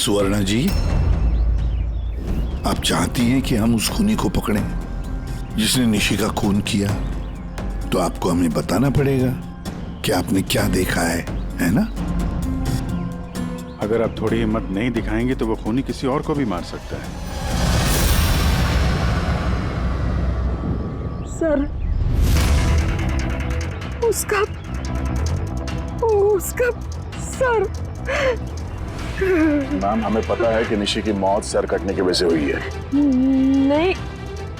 सुवर्णा जी, आप चाहती हैं कि हम उस खूनी को पकड़ें जिसने निशी का खून किया, तो आपको हमें बताना पड़ेगा कि आपने क्या देखा है ना? अगर आप थोड़ी हिम्मत नहीं दिखाएंगे तो वो खूनी किसी और को भी मार सकता है। सर, उसका सर। मैम, हमें पता है कि निशी की मौत सर कटने की वजह से हुई है। नहीं,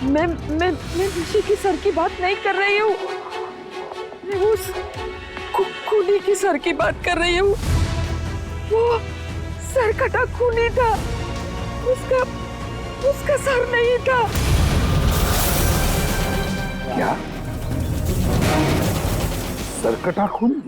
मैं निशी की सर की बात नहीं कर रही हूँ। मैं उस खूनी की सर की बात कर रही हूँ। वो सर कटा खूनी था, उसका सर नहीं था। क्या? सरकटा खूनी?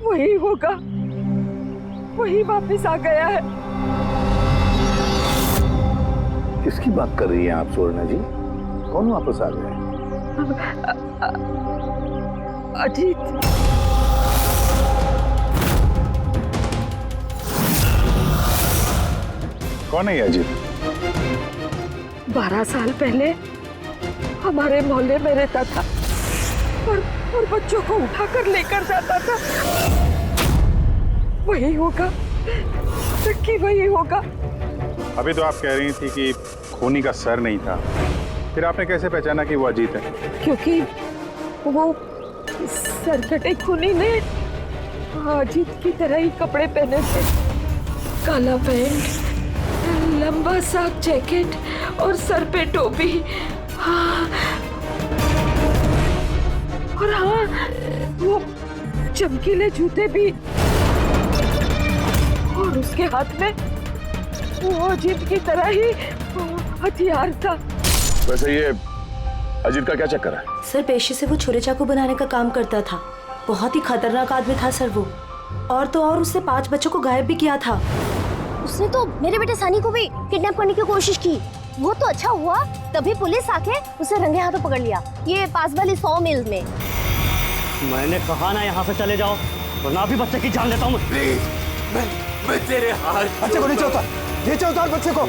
वही होगा, वही वापस आ गया है। किसकी बात कर रही हैं आप सुवर्णा जी? कौन वापस आ गया? अजीत। कौन है ये अजीत? 12 साल पहले हमारे मोहल्ले में रहता था और बच्चों को उठाकर लेकर जाता था। वही होगा, सच्ची वही होगा। अभी तो आप कह रही थी कि खूनी का सर नहीं था, फिर आपने कैसे पहचाना कि वो अजीत है? क्योंकि वो सरकटे खूनी ने अजीत की तरह ही कपड़े पहने थे। काला पैंट, लंबा सा जैकेट और सर पे टोपी। हाँ, और हाँ, वो चमकीले जूते भी। और उसके हाथ में वो अजीत की तरह ही हथियार था। वैसे ये अजीत का क्या चक्कर है? सर, पेशे से वो छुरे चाकू बनाने का काम करता था। बहुत ही खतरनाक आदमी था सर वो। और तो और उसने 5 बच्चों को गायब भी किया था। उसने तो मेरे बेटे सनी को भी किडनैप करने की कोशिश की। वो तो अच्छा हुआ तभी पुलिस आके उसे रंगे हाथों पकड़ लिया, ये पास वाली 100 मील में। मैंने कहा ना यहाँ से चले जाओ, वरना अभी बच्चे की जान लेता हूँ। मैं तेरे हाथ। बच्चे को नीचे उतार, नीचे उतार बच्चे को।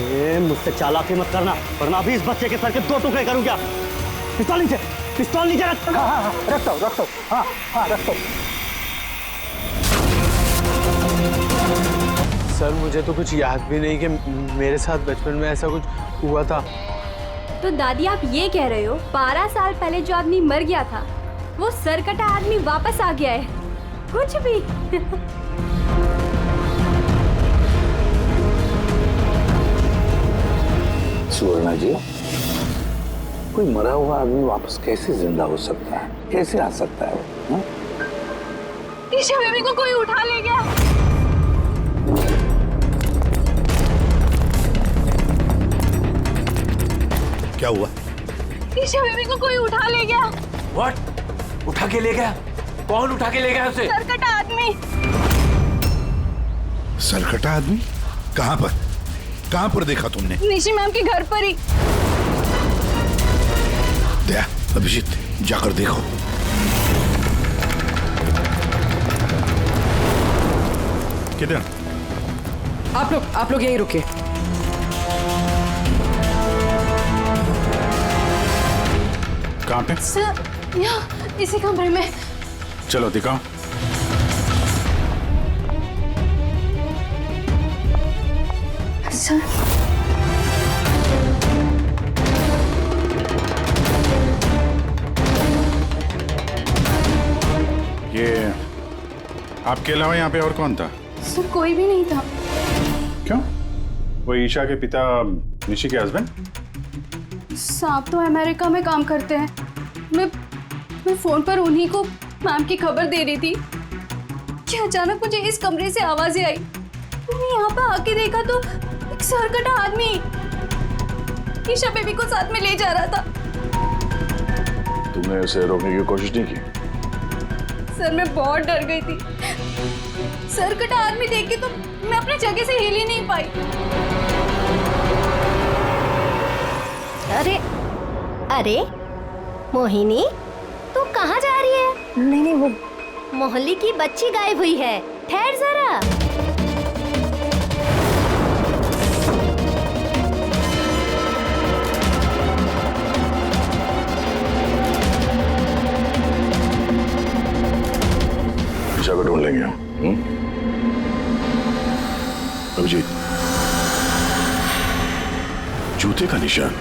मुझसे चालाकी मत करना, वरना अभी इस बच्चे के सर के 2 टुकड़े करूँगा। पिस्तौल नीचे रख। हाँ, रखता हूँ। हाँ, रखता हूँ। सर, मुझे तो कुछ याद भी नहीं कि मेरे साथ बचपन में ऐसा कुछ हुआ था। तो दादी, आप ये कह रहे हो 12 साल पहले जो आदमी मर गया था वो सरकटा आदमी वापस आ गया है? कुछ भी। सुवर्णा जी, कोई मरा हुआ आदमी वापस कैसे जिंदा हो सकता है? कैसे आ सकता है वो? ईशा बेबी को कोई उठा ले गया। क्या हुआ? ईशा बेबी को कोई उठा ले गया। What? उठा के ले गया? कौन उठा के ले गया उसे? सरकटा आदमी। सरकटा आदमी? कहाँ पर देखा तुमने? निशी मैम के घर पर ही। दया, अभिजीत, जाकर देखो। किधर? आप लोग यहीं रुके। कहाँ पे? सर, यहाँ इसी कमरे में। चलो दिखाओ। सर, ये आपके अलावा यहाँ पे और कौन था? सर कोई भी नहीं था। क्यों? वो ईशा के पिता निशी के हस्बैंड? साहब तो अमेरिका में काम करते हैं। मैं फोन पर उन्हीं को मैम की खबर दे रही थी कि अचानक मुझे इस कमरे से आवाजें आई। मैंने यहाँ पर आके देखा तो एक सरकटा आदमी ईशा बेबी को साथ में ले जा रहा था। तुमने उसे रोकने की कोशिश नहीं की? सर, मैं बहुत डर गई थी। सरकटा आदमी देख के तो मैं अपनी जगह से हिल ही नहीं पाई। अरे मोहिनी, तू कहाँ जा रही है? नहीं नहीं, वो मोहल्ले की बच्ची गायब हुई है, ठहर जरा। निशा को ढूंढ लेंगे हम। अभिजीत, जूते का निशान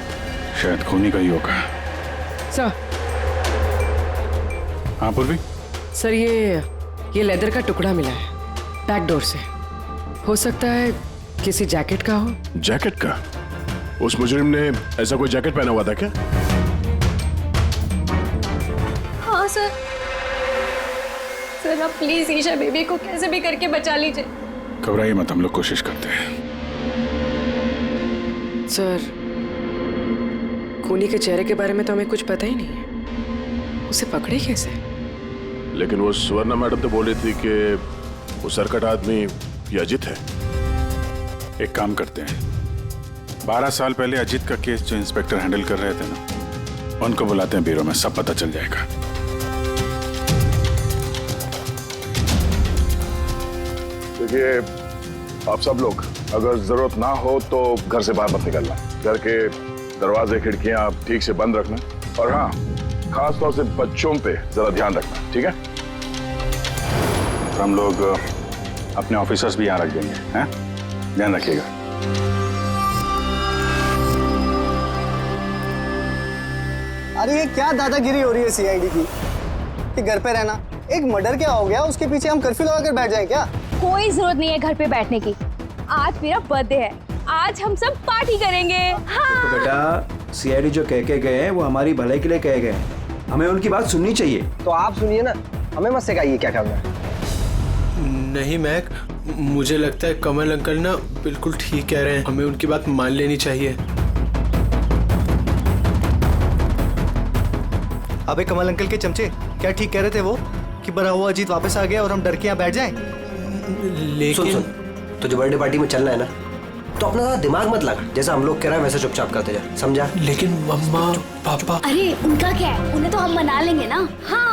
शायद खूनी का ही होगा। सर। हाँ पूर्वी। सर, ये लेदर का टुकड़ा मिला है बैक डोर से। हो सकता है किसी जैकेट का हो। जैकेट का? उस मुजरिम ने ऐसा कोई जैकेट पहना हुआ था क्या? हाँ सर। सर आप प्लीज ईशा बेबी को कैसे भी करके बचा लीजिए। घबराइए मत, हम लोग कोशिश करते हैं। सर, खूनी के चेहरे के बारे में तो हमें कुछ पता ही नहीं है। उसे पकड़े कैसे? लेकिन वो सुवर्णा मैडम तो बोल रही थी कि वो सरकट आदमी ये अजित है। एक काम करते हैं, 12 साल पहले अजित का केस जो इंस्पेक्टर हैंडल कर रहे थे ना, उनको बुलाते हैं ब्यूरो में, सब पता चल जाएगा। देखिए, आप सब लोग अगर जरूरत ना हो तो घर से बाहर मत निकलना। घर के दरवाजे खिड़कियां आप ठीक से बंद रखना, और हाँ, खास तौर से बच्चों पे जरा ध्यान रखना, ठीक है? तो हम लोग अपने ऑफिसर्स भी यहाँ रख देंगे, हैं? ध्यान रखिएगा। अरे ये क्या दादागिरी हो रही है सीआईडी की कि घर पे रहना? एक मर्डर क्या हो गया, उसके पीछे हम कर्फ्यू लगा कर बैठ जाएं क्या? कोई जरूरत नहीं है घर पे बैठने की। आज मेरा बर्थडे है, आज हम सब पार्टी करेंगे। हाँ। तो बेटा, सीआईडी जो कह के गए हैं वो हमारी भलाई के लिए कह गए हैं, हमें उनकी बात सुननी चाहिए। तो आप सुनिए ना, हमें मत सिखाइए क्या करना है। नहीं महक, मुझे लगता है कमल अंकल ना बिल्कुल ठीक कह रहे हैं, हमें उनकी बात मान लेनी चाहिए। अबे कमल अंकल के चमचे, क्या ठीक कह रहे थे वो कि बड़ा हुआ अजीत वापस आ गया और हम डर के यहाँ बैठ जाएं? लेकिन सुन, तुझे बर्थडे पार्टी में चलना है ना, तो अपना ज़्यादा दिमाग मत लगा, जैसा हम लोग कह रहे हैं वैसे चुपचाप करते जा, समझा? लेकिन मम्मा पापा। अरे उनका क्या है, उन्हें तो हम मना लेंगे ना। हाँ।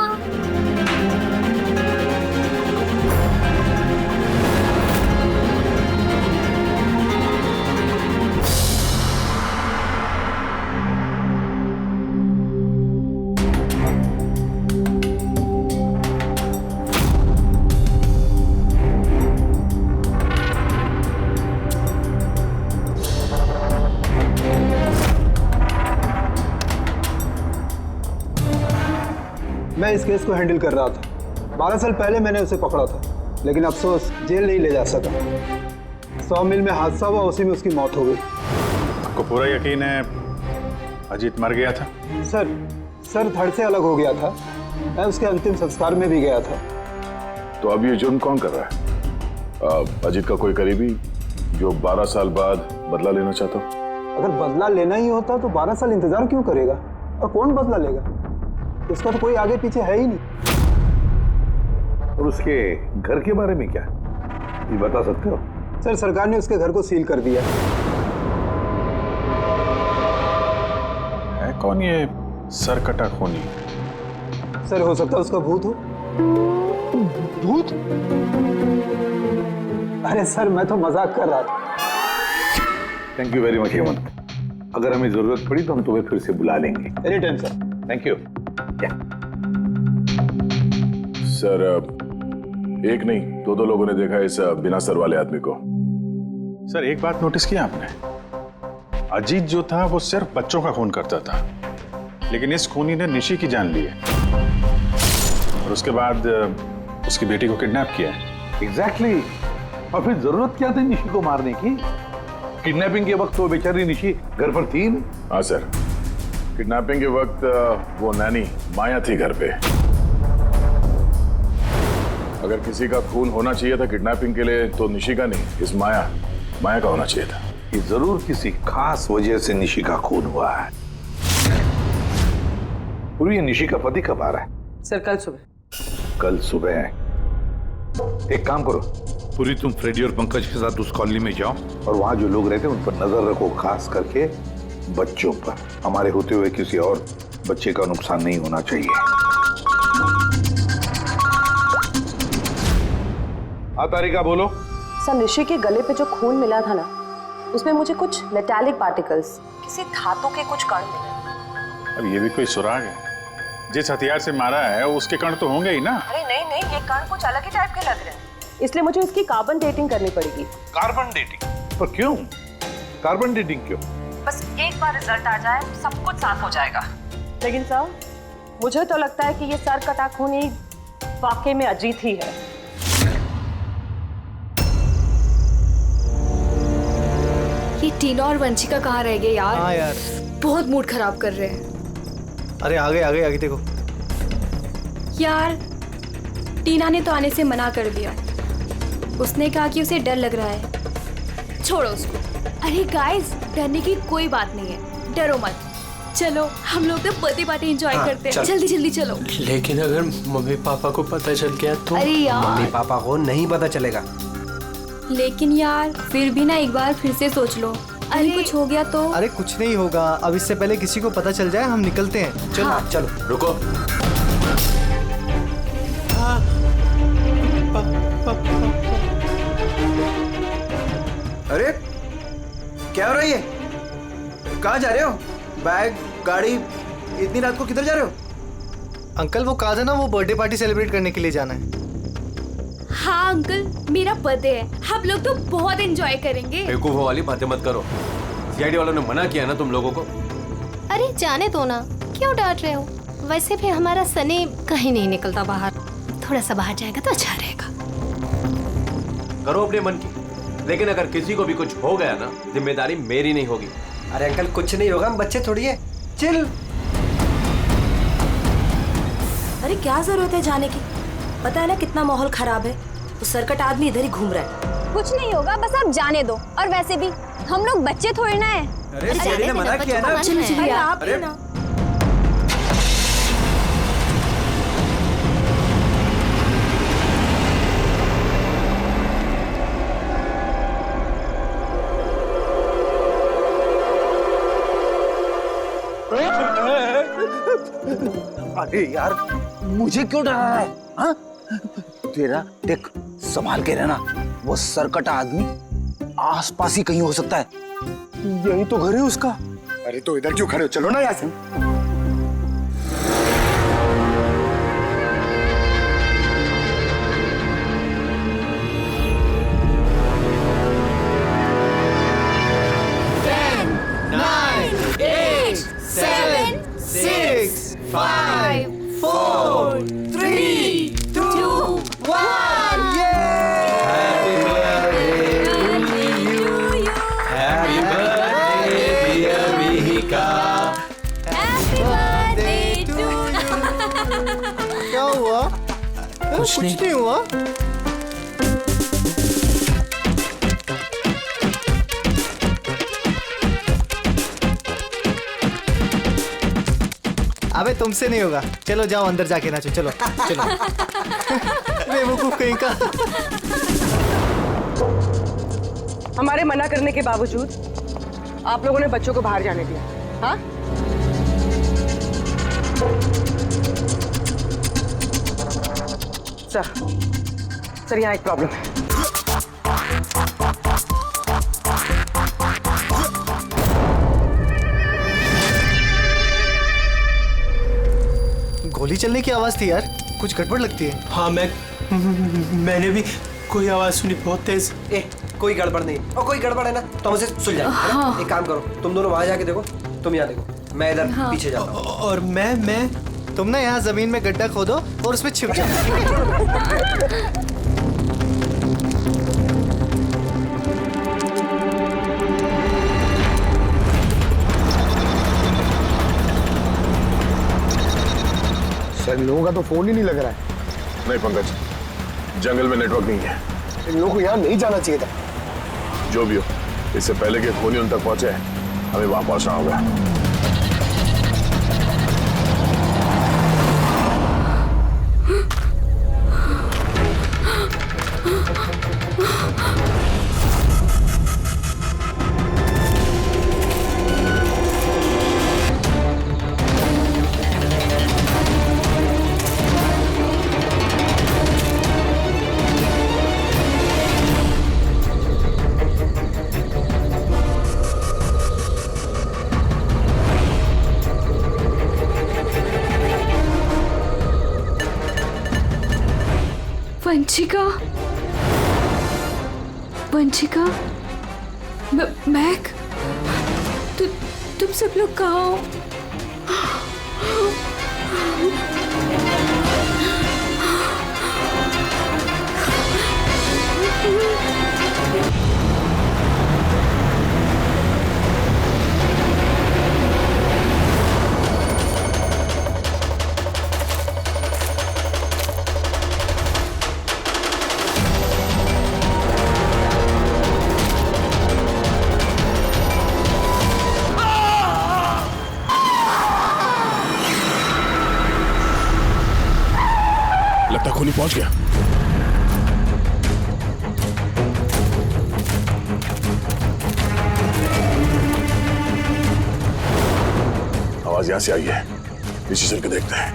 मैं इस केस को हैंडल कर रहा था। 12 साल पहले मैंने उसे पकड़ा था, लेकिन अफसोस जेल नहीं ले जा सका। 100 मील में हादसा हुआ, उसी में उसकी मौत हो गई। आपको पूरा यकीन है अजीत मर गया था? सर धड़ से अलग हो गया था। मैं उसके अंतिम संस्कार में भी गया था। तो अब ये जुर्म कौन कर रहा है? अजीत का कोई करीबी जो 12 साल बाद बदला लेना चाहता हो? अगर बदला लेना ही होता तो 12 साल इंतजार क्यों करेगा? और कौन बदला लेगा? उसका तो कोई आगे पीछे है ही नहीं। और उसके घर के बारे में क्या ये बता सकते हो? सर, सरकार ने उसके घर को सील कर दिया। है कौन ये सरकटा खूनी? सर, हो सकता है उसका भूत हो। भूत? अरे सर, मैं तो मजाक कर रहा था। Thank you very much Hemant, अगर हमें जरूरत पड़ी तो हम तुम्हें फिर से बुला लेंगे। Any time sir. Thank you. Sir, एक नहीं दो लोगों ने देखा इस बिना सर वाले आदमी को। सर, एक बात नोटिस किया आपने? अजीत जो था वो सिर्फ बच्चों का खून करता था, लेकिन इस खूनी ने निशी की जान ली है और उसके बाद उसकी बेटी को किडनैप किया है। एग्जैक्टली। और फिर जरूरत क्या थी निशी को मारने की? किडनैपिंग के वक्त तो बेचारी निशी घर पर थी। हाँ सर, किडनैपिंग के वक्त वो नैनी माया थी घर पे। अगर किसी का खून होना चाहिए था किडनैपिंग के लिए तो निशी का नहीं, इस माया का होना चाहिए था। ये जरूर किसी खास वजह से निशी का खून हुआ है। पूरी ये निशी का पति कब आ रहा है? सर, कल सुबह। कल सुबह? एक काम करो पूरी, तुम फ्रेडी और पंकज के साथ उस कॉलोनी में जाओ और वहां जो लोग रहते हैं उन पर नजर रखो, खास करके बच्चों पर, हमारे होते हुए किसी और बच्चे का नुकसान नहीं होना चाहिए। तारिका बोलो। सर, ऋषि के गले पे जो खून मिला था ना, उसमें मुझे कुछ मेटालिक पार्टिकल्स, किसी धातु के कुछ कण मिले। अब ये भी कोई सुराग है? जिस हथियार से मारा है उसके कण तो होंगे ही ना। अरे नहीं नहीं, ये कण कुछ अलग ही टाइप के लग रहे हैं, इसलिए मुझे इसकी कार्बन डेटिंग करनी पड़ेगी। Carbon dating? पर क्यों? कार्बन डेटिंग क्यों? बस एक बार रिजल्ट आ जाए सब कुछ साफ हो जाएगा। लेकिन सर, मुझे तो लगता है कि ये सर कटा खून ही वाकई में अजीत ही है। ये टीना और वंशिका कहाँ रह गए यार? हाँ यार, बहुत मूड खराब कर रहे हैं। अरे आगे देखो यार, टीना ने तो आने से मना कर दिया। उसने कहा कि उसे डर लग रहा है। छोड़ो उसको। अरे गाइस, डरने की कोई बात नहीं है, डरो मत। चलो हम लोग तो बर्थडे पार्टी एंजॉय करते हैं। जल्दी जल्दी चलो। लेकिन अगर मम्मी पापा को पता चल गया तो? अरे यार, मम्मी पापा को नहीं पता चलेगा। लेकिन यार फिर भी ना एक बार फिर से सोच लो, अरे कुछ हो गया तो? अरे कुछ नहीं होगा, अब इससे पहले किसी को पता चल जाए हम निकलते हैं। चलो हाँ। चलो। रुको। अरे क्या हो रहा है ये? कहाँ जा रहे हो? बैग, गाड़ी, इतनी रात को किधर जा रहे हो? अंकल वो कहा था ना, वो बर्थडे पार्टी सेलिब्रेट करने के लिए जाना है। हाँ अंकल, मेरा बर्थडे है, हम लोग तो बहुत एंजॉय करेंगे। बेवकूफों वाली बातें मत करो। सीआईडी वालों ने मना किया ना तुम लोगों को। अरे जाने दो ना, क्यों डांट रहे हो? वैसे भी हमारा सनी कहीं नहीं निकलता बाहर, थोड़ा सा बाहर जाएगा तो अच्छा रहेगा। करो अपने मन की, लेकिन अगर किसी को भी कुछ हो गया ना, जिम्मेदारी मेरी नहीं होगी। अरे अंकल कुछ नहीं होगा, हम बच्चे थोड़ी है, चिल। अरे क्या जरूरत है जाने की? पता है ना कितना माहौल खराब है। वो सरकट आदमी इधर ही घूम रहा है। कुछ नहीं होगा, बस आप जाने दो। और वैसे भी हम लोग बच्चे थोड़ी ना है। अरे सीआईडी ने मना किया ना। चलो चलिए आप अरे ना। अरे यार, मुझे क्यों डरा रहा है? हाँ? तेरा देख, संभाल के रहना। वो सरकटा आदमी आसपास ही कहीं हो सकता है। यही तो घर है उसका। अरे तो इधर क्यों खड़े हो? चलो ना यहाँ से। क्या हुआ? कुछ नहीं हुआ। अबे तुमसे नहीं होगा, चलो जाओ अंदर जाके नाचो। चलो चलो। बेवकूफ कहीं का। हमारे मना करने के बावजूद आप लोगों ने बच्चों को बाहर जाने दिया। हाँ, सर यहाँ एक प्रॉब्लम है। गोली चलने की आवाज थी यार, कुछ गड़बड़ लगती है। हाँ मैंने भी कोई आवाज सुनी, बहुत तेज। कोई गड़बड़ नहीं, और कोई गड़बड़ है ना तो मुझे सुन जाए। हाँ। एक काम करो, तुम दोनों वहां जाके देखो, तुम यहाँ देखो, मैं इधर पीछे जाता हूँ। और मैं तुम ना यहाँ जमीन में गड्ढा खोदो और उसमें छिप जाओ। सर, इन लोगों का तो फोन ही नहीं लग रहा है। नहीं पंकज, जंगल में नेटवर्क नहीं है। इन लोगों को यहाँ नहीं जाना चाहिए था। जो भी हो, इससे पहले कि खूनी उन तक पहुंचे, हमें वहां पहुंचना होगा। वंशिका, वंशिका, मैक, तुम सब लोग कहाँ हो? लगता खूनी पहुंच गया। आवाज यहां से आई है, नीचे चल के देखते हैं।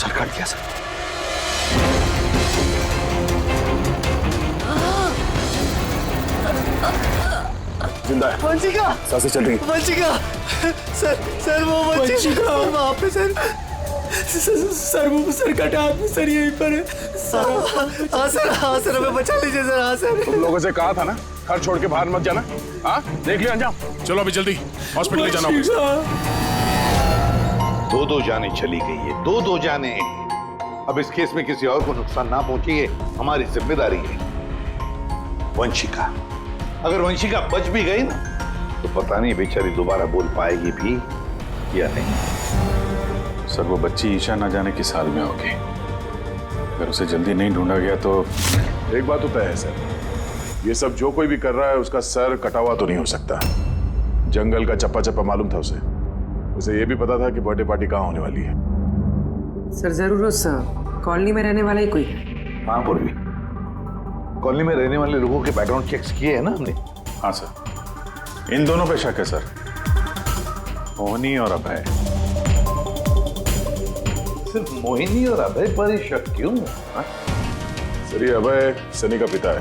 सर काट दिया सर। जिंदा है। वंशिका, सांसें चल रही। वंशिका, सर वो वंशिका वहाँ पे सर वो सर कटा आदमी सर यहीं पर है। हाँ सर हमें बचा लीजिए सर। हाँ सर, तुम लोगों से कहा था ना घर छोड़ के बाहर मत जाना। हाँ देख लिया अंजाम। चलो अभी जल्दी हॉस्पिटल ले जाना होगा। दो जाने चली गई है, दो जाने। अब इस केस में किसी और को नुकसान ना पहुंचे ये हमारी जिम्मेदारी है। वंशिका, अगर वंशिका बच भी गई ना तो पता नहीं बेचारी दोबारा बोल पाएगी भी या नहीं। सर वो बच्ची ईशा ना जाने किस हाल में होगी। अगर उसे जल्दी नहीं ढूंढा गया तो। एक बात तो तय है सर, ये सब जो कोई भी कर रहा है उसका सर कटा हुआ तो नहीं हो सकता। जंगल का चप्पा चप्पा मालूम था उसे ये भी पता था कि बर्थडे पार्टी कहाँ होने वाली है। सर जरूर उस कॉलोनी में रहने वाला ही कोई है। हाँ पूर्वी, कॉलोनी में रहने वाले लोगों के बैकग्राउंड चेक्स किए हैं ना हमने। हाँ सर, इन दोनों पे शक है सर, मोहिनी और अभय। सिर्फ मोहिनी और अभय पर ही शक क्यों? सर ये अभय सनी का पिता है।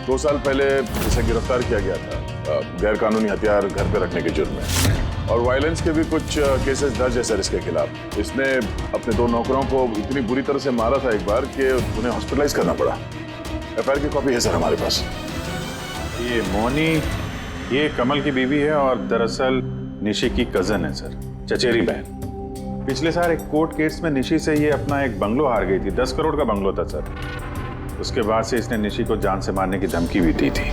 2 साल पहले इसे गिरफ्तार किया गया था गैर कानूनी हथियार घर पे रखने के जुर्म में, और वायलेंस के भी कुछ केसेस दर्ज है सर इसके खिलाफ। इसने अपने 2 नौकरों को इतनी बुरी तरह से मारा था एक बार कि उन्हें हॉस्पिटलाइज करना पड़ा। एफआईआर की कॉपी है सर हमारे पास। ये मोहिनी ये कमल की बीवी है और दरअसल निशी की कजन है सर, चचेरी बहन। पिछले साल एक कोर्ट केस में निशी से ये अपना एक बंगलो हार गई थी। 10 करोड़ का बंगलो था सर। उसके बाद से इसने निशी को जान से मारने की धमकी भी दी थी।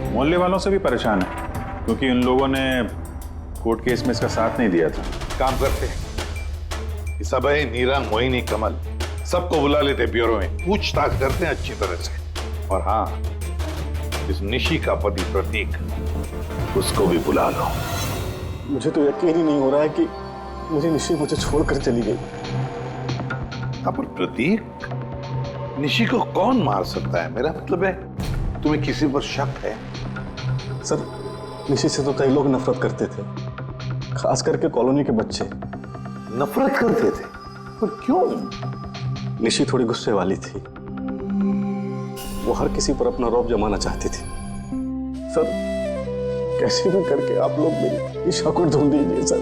मोहल्ले वालों से भी परेशान है क्योंकि इन लोगों ने कोर्ट केस में इसका साथ नहीं दिया था। काम करते हैं, इस अभय, नीरा, मोहिनी, कमल सबको बुला लेते ब्यूरो में, पूछताछ करते हैं अच्छी तरह से। और हाँ, इस निशी का पति प्रतीक, उसको भी बुला लो। मुझे तो यकीन ही नहीं हो रहा है कि मुझे निशी मुझे छोड़कर चली गई। पर प्रतीक, निशी को कौन मार सकता है? मेरा मतलब है तुम्हें किसी पर शक है? सर निशी से तो कई लोग नफरत करते थे, खास करके कॉलोनी के बच्चे। नफरत करते थे? पर क्यों? निशी थोड़ी गुस्से वाली थी, वो हर किसी पर अपना रौब जमाना चाहती थी। सर कैसे भी करके आप लोग मेरी ईशा को ढूंढ दीजिए सर।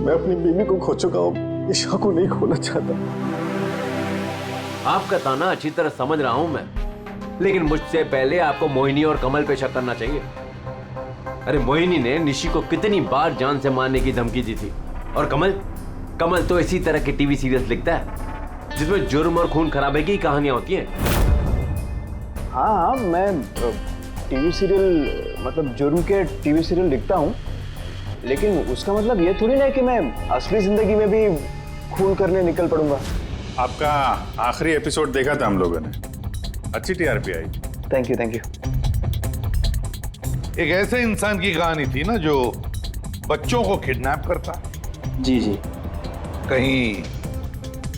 मैं अपनी बीवी को खो चुका हूँ, ईशा को नहीं खोना चाहता। आपका ताना अच्छी तरह समझ रहा हूं मैं, लेकिन मुझसे पहले आपको मोहिनी और कमल पे शक करना चाहिए। अरे मोहिनी ने निशी को कितनी बार जान से मारने की धमकी दी थी, और कमल तो इसी तरह के टीवी सीरियल्स लिखता है जिसमें जुर्म और खून खराबे की कहानियां होती हैं। हाँ मैं टीवी सीरियल मतलब जुर्म के टीवी सीरियल लिखता हूँ, लेकिन उसका मतलब ये थोड़ी ना कि मैं असली जिंदगी में भी खून करने निकल पड़ूंगा। आपका आखिरी एपिसोड देखा था हम लोगों ने, अच्छी टीआरपी आई। Thank you. एक ऐसे इंसान की कहानी थी ना जो बच्चों को किडनैप करता। जी। कहीं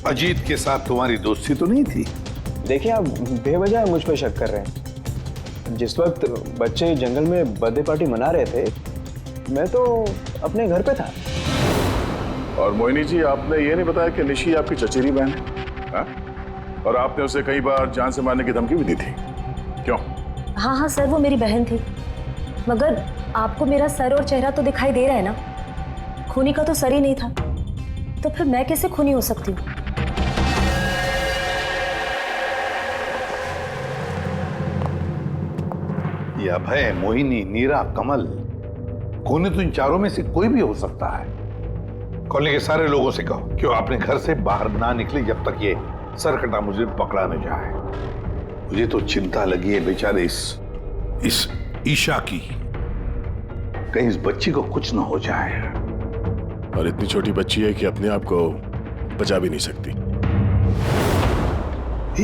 अजीत के साथ तुम्हारी दोस्ती तो नहीं थी? देखिए आप बेवजह मुझ पर शक कर रहे हैं। जिस वक्त बच्चे जंगल में बर्थडे पार्टी मना रहे थे, मैं तो अपने घर पे था। और मोहिनी जी, आपने ये नहीं बताया कि निशी आपकी चचेरी बहन है, हाँ? और आपने उसे कई बार जान से मारने की धमकी भी दी थी, क्यों? हाँ हाँ सर, वो मेरी बहन थी, मगर आपको मेरा सर और चेहरा तो दिखाई दे रहा है ना, खूनी का तो सर ही नहीं था, तो फिर मैं कैसे खूनी हो सकती हूँ? ये अभय, मोहिनी, नीरा, कमल, खूनी तो इन चारों में से कोई भी हो सकता है। कॉलोनी के सारे लोगों से कहो कि वो अपने घर से बाहर ना निकले जब तक ये सरकटा मुजरिम पकड़ा न जाए। मुझे तो चिंता लगी है बेचारे इस ईशा की, कहीं इस बच्ची को कुछ न हो जाए। और इतनी छोटी बच्ची है कि अपने आप को बचा भी नहीं सकती।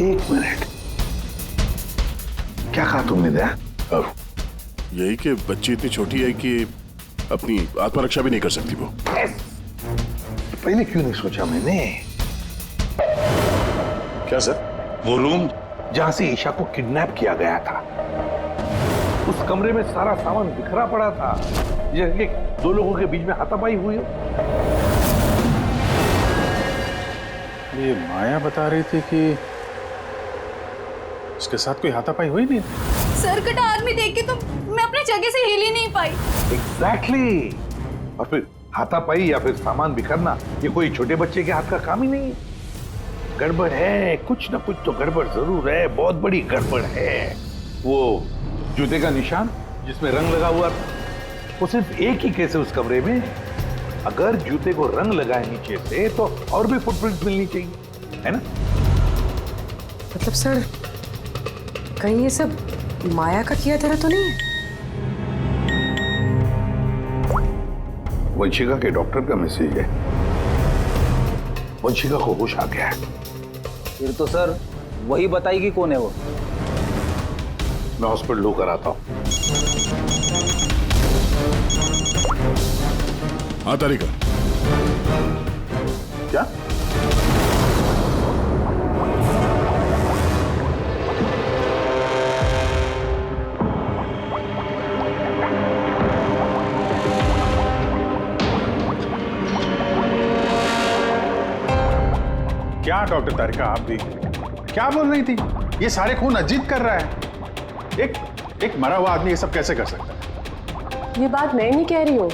एक मिनट, क्या कहा तुमने दया? अब यही कि बच्ची इतनी छोटी है कि अपनी आत्मरक्षा भी नहीं कर सकती वो। पहले क्यों नहीं सोचा मैंने? क्या सर? वो रूम जहां से ईशा को किडनैप किया गया था, उस कमरे में सारा सामान बिखरा पड़ा था, जैसे दो लोगों के बीच में हाथापाई हुई हो। ये माया बता रही थी कि उसके साथ कोई हाथापाई हुई नहीं। सर कटा आदमी देख के तो मैं अपनी जगह से हिल ही नहीं पाई। एग्जैक्टली। और फिर हाथापाई या फिर सामान बिखरना, ये कोई छोटे बच्चे के हाथ का काम ही नहीं। गड़बड़ है, कुछ ना कुछ तो गड़बड़ जरूर है, बहुत बड़ी गड़बड़ है। वो जूते का निशान जिसमें रंग लगा हुआ था, वो सिर्फ एक ही केस है उस कमरे में। अगर जूते को रंग लगाए नीचे से तो और भी फुटप्रिंट मिलनी चाहिए, है ना? मतलब सर, कहीं ये सब माया का किया तरह तो नहीं है? वंशिका के डॉक्टर का मैसेज है। वंशिका को होश आ गया है। फिर तो सर वही बताएगी कौन है वो। मैं हॉस्पिटल होकर आता हूं। हाँ तारिका, क्या? क्या डॉक्टर तारिका, आप भी क्या बोल रही थी? ये सारे खून अजीत कर रहा है। एक मरा हुआ आदमी ये सब कैसे कर सकता है? ये बात मैं नहीं कह रही हूँ,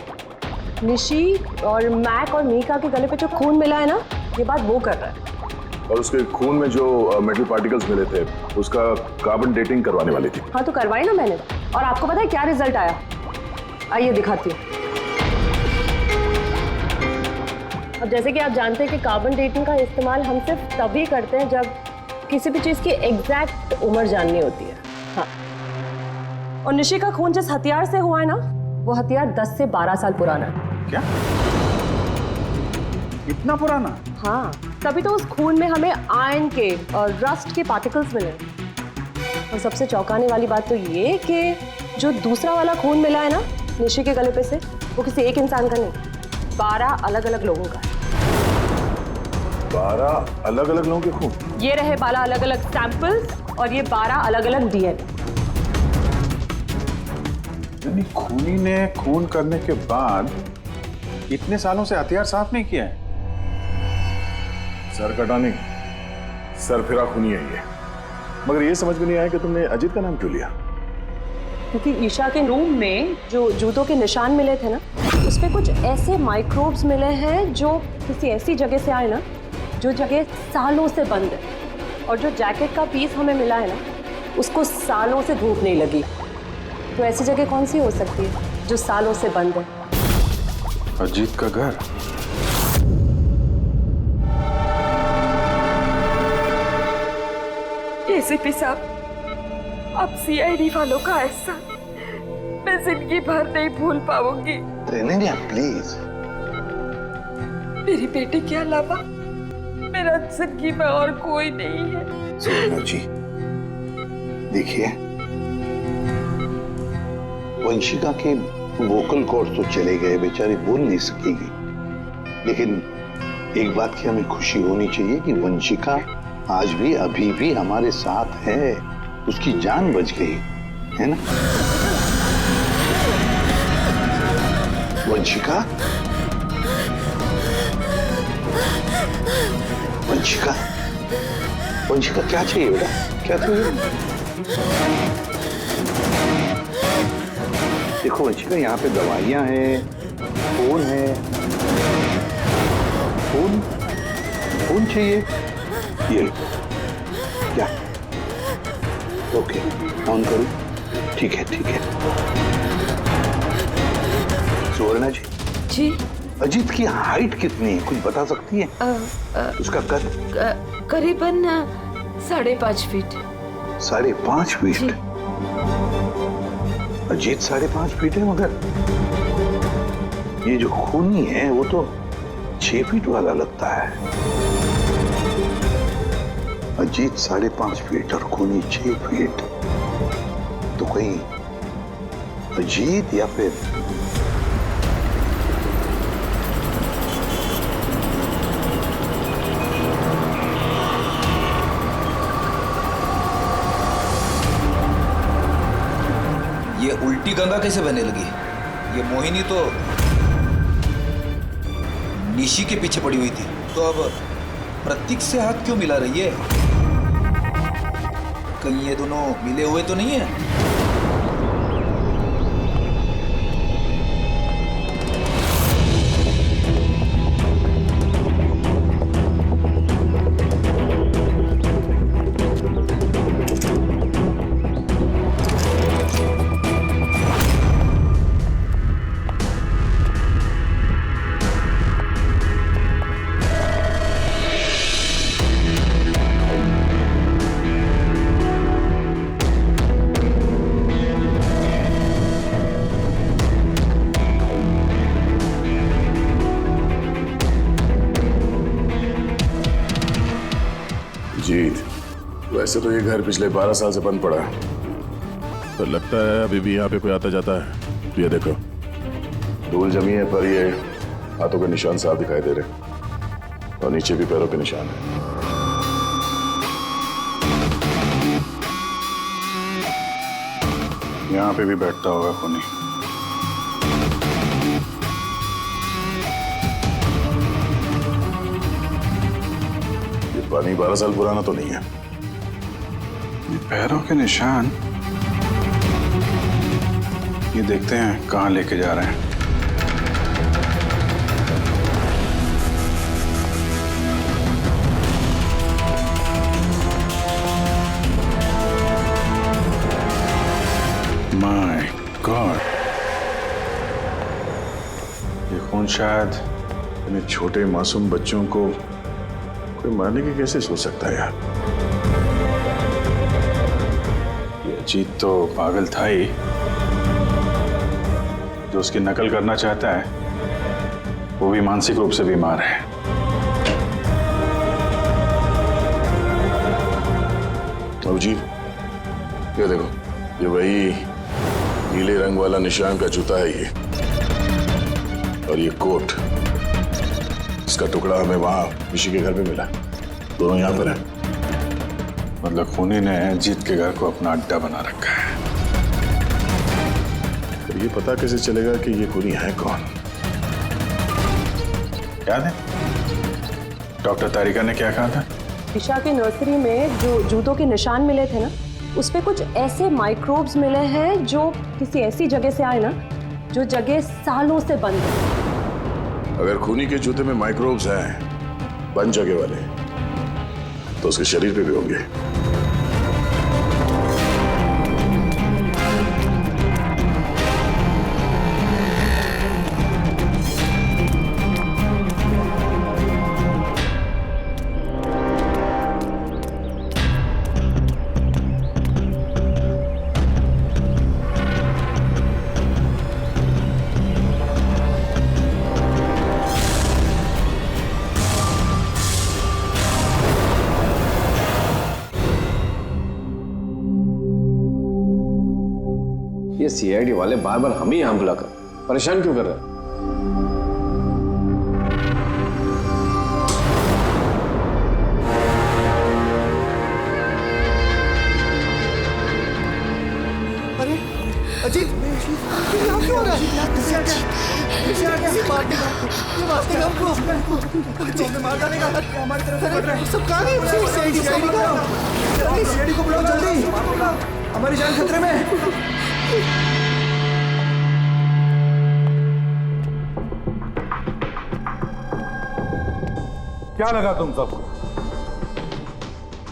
निशी और मैक और मीका के गले पे जो खून मिला है ना, ये बात वो कर रहा है। और उसके खून में जो मेटल पार्टिकल्स मिले थे, उसका कार्बन डेटिंग करवाने वाली थी। हाँ तो करवाई ना मैंने, और आपको पता है क्या रिजल्ट आया? आइए दिखाती हूँ। अब जैसे कि आप जानते हैं कि कार्बन डेटिंग का इस्तेमाल हम सिर्फ तभी करते हैं जब किसी भी चीज़ की एग्जैक्ट उम्र जाननी होती है। हाँ, और निशी का खून जिस हथियार से हुआ है ना, वो हथियार 10 से 12 साल पुराना है। क्या? इतना पुराना? हाँ, तभी तो उस खून में हमें आयरन के और रस्ट के पार्टिकल्स मिले। और सबसे चौंकाने वाली बात तो ये कि जो दूसरा वाला खून मिला है ना निशी के गले पे से, वो किसी एक इंसान का नहीं, 12 अलग अलग लोगों का है। 12 अलग अलग लोगों के खून? ये रहे 12 अलग अलग सैंपल्स और ये 12 अलग अलग डीएनए। यानी खूनी ने खून करने के बाद इतने सालों से हथियार साफ नहीं किया है। सर कटाने, सर फिरा खूनी है ये। मगर ये समझ में नहीं आया कि तुमने अजीत का नाम क्यों लिया? क्योंकि ईशा के रूम में जो जूतों के निशान मिले थे ना, उसपे कुछ ऐसे माइक्रोब्स मिले हैं जो किसी ऐसी जगह से आए ना, जो जगह सालों से बंद है। और जो जैकेट का पीस हमें मिला है ना, उसको सालों से धूप नहीं लगी। तो ऐसी जगह कौन सी हो सकती है जो सालों से बंद है? अजीत का घर। एसीपी साहब, अब सीआईडी वालों का एहसान मैं जिंदगी भर नहीं भूल पाऊंगी। प्लीज। मेरी बेटी के अलावा मेरा जिंदगी में और कोई नहीं है। सोना जी, देखिए, वंशिका के वोकल कॉर्ड तो चले गए, बेचारी बोल नहीं सकेगी, लेकिन एक बात की हमें खुशी होनी चाहिए कि वंशिका आज भी अभी भी हमारे साथ है, उसकी जान बच गई, है ना? वंशिका, वंशिका, वंशिका क्या चाहिए बेटा, क्या चाहिए? देखो वंशिका, यहाँ पे दवाइयाँ हैं, फोन है, फोन चाहिए, ये लो। क्या? ओके, ऑन करो। ठीक है, ठीक है। सुवर्णा जी। जी। अजीत की हाइट कितनी है, कुछ बता सकती है? उसका कद? करीबन 5.5 फीट। 5.5 फीट? अजीत 5.5 फीट है, मगर ये जो खूनी है वो तो 6 फीट वाला लगता है। अजीत 5.5 फीट और खूनी 6 फीट, तो कहीं अजीत या फिर ये उल्टी गंगा कैसे बहने लगी? ये मोहिनी तो निशी के पीछे पड़ी हुई थी, तो अब प्रतीक से हाथ क्यों मिला रही है? कहीं ये दोनों मिले हुए तो नहीं है? जीत, वैसे तो ये घर पिछले 12 साल से बंद पड़ा है, तो लगता है अभी भी यहाँ पे कोई आता जाता है। ये देखो, धूल जमी है, पर ये हाथों के निशान साफ दिखाई दे रहे, और नीचे भी पैरों के निशान है। यहाँ पे भी बैठता होगा खूनी। पानी 12 साल पुराना तो नहीं है। ये पैरों के निशान, ये देखते हैं कहाँ लेके जा रहे हैं। माय गॉड, ये खून शायद इन्हें छोटे मासूम बच्चों को कोई मारने की कैसे सोच सकता है यार। ये अजीत तो पागल था ही, जो उसकी नकल करना चाहता है वो भी मानसिक रूप से बीमार है। अब जी, ये देखो, ये वही नीले रंग वाला निशान का जूता है ये, और ये कोट, इसका टुकड़ा हमें वहां ऋषि के घर पे मिला। दोनों यहाँ पर हैं। मतलब खूनी ने जीत के घर को अपना अड्डा बना रखा है। तो ये पता कैसे चलेगा कि ये खूनी है कौन? याद है डॉक्टर तारिका ने क्या कहा था? ईशा के नर्सरी में जो जूतों के निशान मिले थे ना, उस पे कुछ ऐसे माइक्रोब्स मिले हैं जो किसी ऐसी जगह से आए ना, जो जगह सालों से बंद है। अगर खूनी के जूते में माइक्रोब्स हैं, बंद जगह वाले, तो उसके शरीर पे भी होंगे। ये सीआईडी वाले बार बार हमें यहाँ बुलाकर परेशान क्यों कर रहे हैं? अरे अजीत, हमारी जान खतरे में है। क्या लगा तुम सबको?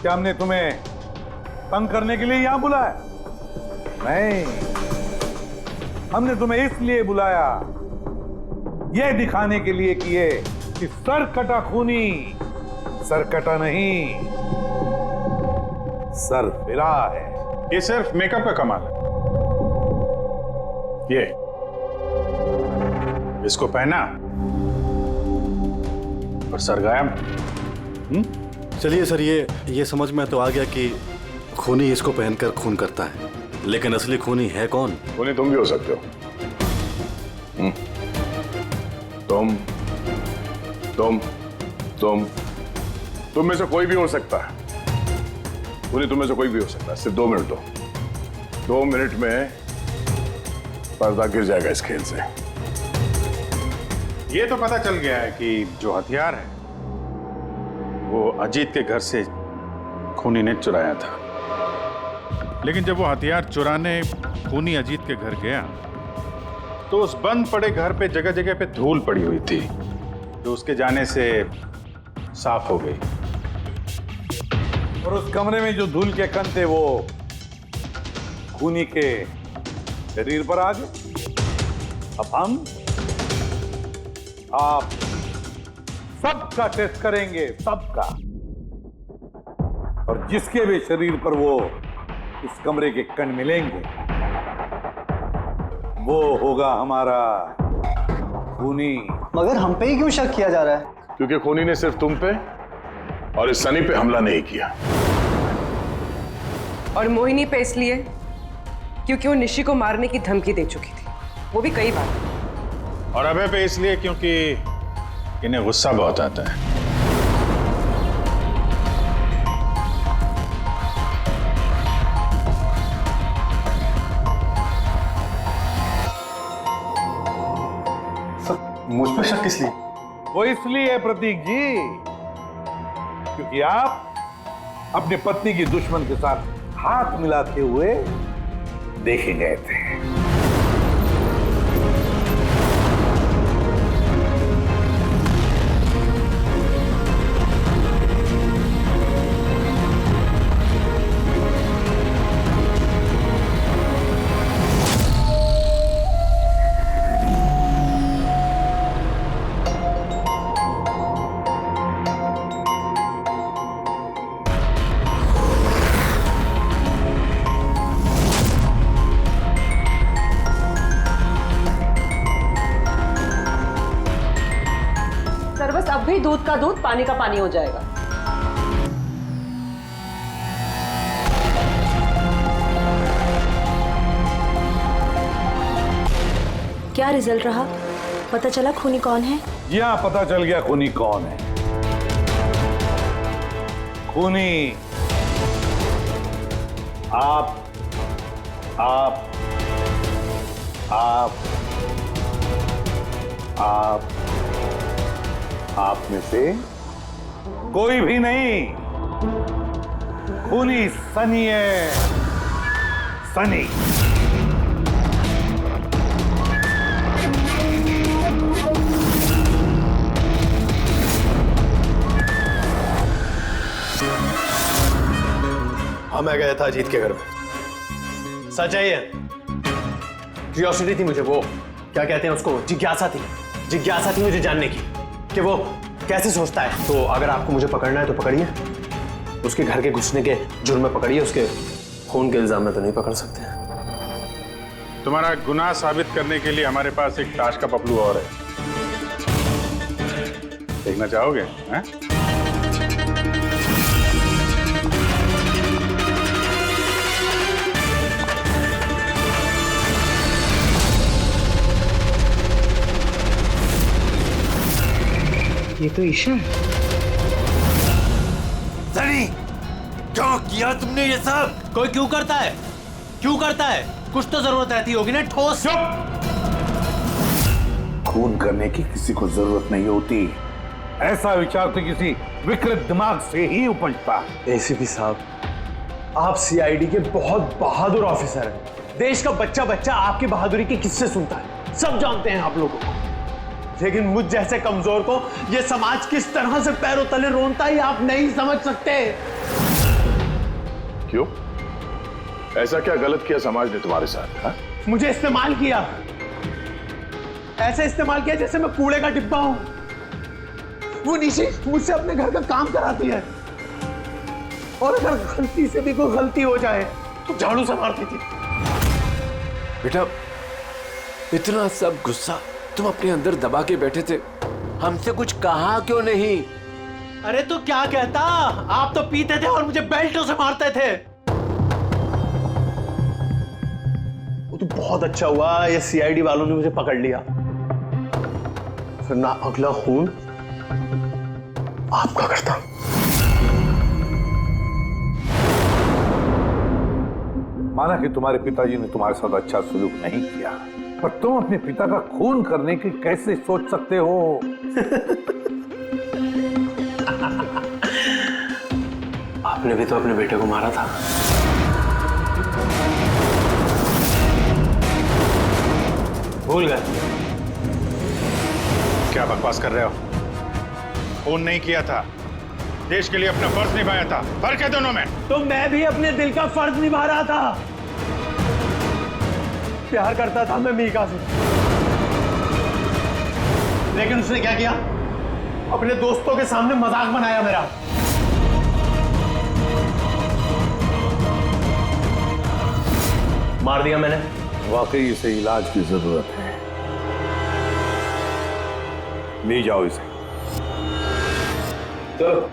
क्या हमने तुम्हें तंग करने के लिए यहां बुलाया? नहीं, हमने तुम्हें इसलिए बुलाया, यह दिखाने के लिए कि सर कटा खूनी सर कटा नहीं, सर फिरा है। ये सिर्फ मेकअप का कमाल है। ये इसको पहना और सर गायब। चलिए सर, ये समझ में तो आ गया कि खूनी इसको पहनकर खून करता है, लेकिन असली खूनी है कौन? खूनी तुम भी हो सकते हो। तुम में से कोई भी हो सकता है। खूनी तुम में से कोई भी हो सकता है। सिर्फ 2 मिनट दो। 2 मिनट में पर्दा गिर जाएगा इस खेल से। ये तो पता चल गया है कि जो हथियार है वो अजीत के घर से खूनी ने चुराया था। लेकिन जब वो हथियार चुराने खूनी अजीत के घर गया तो उस बंद पड़े घर पे जगह जगह पे धूल पड़ी हुई थी, जो उसके जाने से साफ हो गई। और उस कमरे में जो धूल के कण थे वो खूनी के शरीर पर आ गए। अब आप सबका टेस्ट करेंगे, सबका। और जिसके भी शरीर पर वो इस कमरे के कण मिलेंगे वो होगा हमारा खूनी। मगर हम पे ही क्यों शक किया जा रहा है? क्योंकि खूनी ने सिर्फ तुम पे और इस सनी पे हमला नहीं किया। और मोहिनी पे इसलिए क्योंकि वो निशी को मारने की धमकी दे चुकी थी, वो भी कई बार। और अभय पे इसलिए क्योंकि इन्हें गुस्सा बहुत आता है। मुझ पर शक किस लिए? वो इसलिए है प्रतीक जी, क्योंकि आप अपनी पत्नी की दुश्मन के साथ हाथ मिलाते हुए देखे गए थे। सर बस अब भी दूध का दूध पानी का पानी हो जाएगा। क्या रिजल्ट रहा? पता चला खूनी कौन है? जी हाँ, पता चल गया खूनी कौन है। खूनी आप आप आप आप आप में से कोई भी नहीं। खूनी सनी है, सनी। हाँ, मैं गया था अजीत के घर में। सच है ये। क्यूरियोसिटी थी मुझे, वो क्या कहते हैं उसको, जिज्ञासा थी मुझे जानने की कि वो कैसे सोचता है। तो अगर आपको मुझे पकड़ना है तो पकड़िए, उसके घर के घुसने के जुर्म में पकड़िए, उसके खून के इल्जाम में तो नहीं पकड़ सकते। तुम्हारा गुनाह साबित करने के लिए हमारे पास एक ताश का पपलू और है, देखना चाहोगे? हैं? ये तो ईशा है। सनी, क्यों किया तुमने ये सब? कोई क्यों करता है? क्यों करता है? कुछ तो जरूरत रहती होगी ना ठोस। खून करने की किसी को जरूरत नहीं होती। ऐसा विचार तो किसी विकृत दिमाग से ही उपजता है। एसीपी साहब, आप सीआईडी के बहुत बहादुर ऑफिसर हैं। देश का बच्चा बच्चा आपकी बहादुरी के किस्से सुनता है, सब जानते हैं आप लोगों को। लेकिन मुझ जैसे कमजोर को यह समाज किस तरह से पैरों तले रोनता है आप नहीं समझ सकते। क्यों? ऐसा क्या गलत किया समाज ने तुम्हारे साथ? हा? मुझे इस्तेमाल किया, ऐसे इस्तेमाल किया जैसे मैं कूड़े का डिब्बा हूं। वो निशी मुझसे अपने घर का काम कराती है, और अगर गलती से भी कोई गलती हो जाए तो झाड़ू से मारती थी। बेटा, इतना सब गुस्सा तुम अपने अंदर दबा के बैठे थे, हमसे कुछ कहा क्यों नहीं? अरे तो क्या कहता, आप तो पीते थे और मुझे बेल्टों से मारते थे। वो तो बहुत अच्छा हुआ ये सीआईडी वालों ने मुझे पकड़ लिया, फिर ना अगला खून आपका करता। माना कि तुम्हारे पिताजी ने तुम्हारे साथ अच्छा सलूक नहीं किया, पर तुम अपने पिता का खून करने की कैसे सोच सकते हो? आपने भी तो अपने बेटे को मारा था। भूल गए? क्या बकवास कर रहे हो? खून नहीं किया था, देश के लिए अपना फर्ज निभाया था। फर्क है दोनों में। तो मैं भी अपने दिल का फर्ज निभा रहा था। प्यार करता था मैं मीका से, लेकिन उसने क्या किया? अपने दोस्तों के सामने मजाक बनाया मेरा। मार दिया मैंने। वाकई इसे इलाज की जरूरत है, ले जाओ इसे। चलो।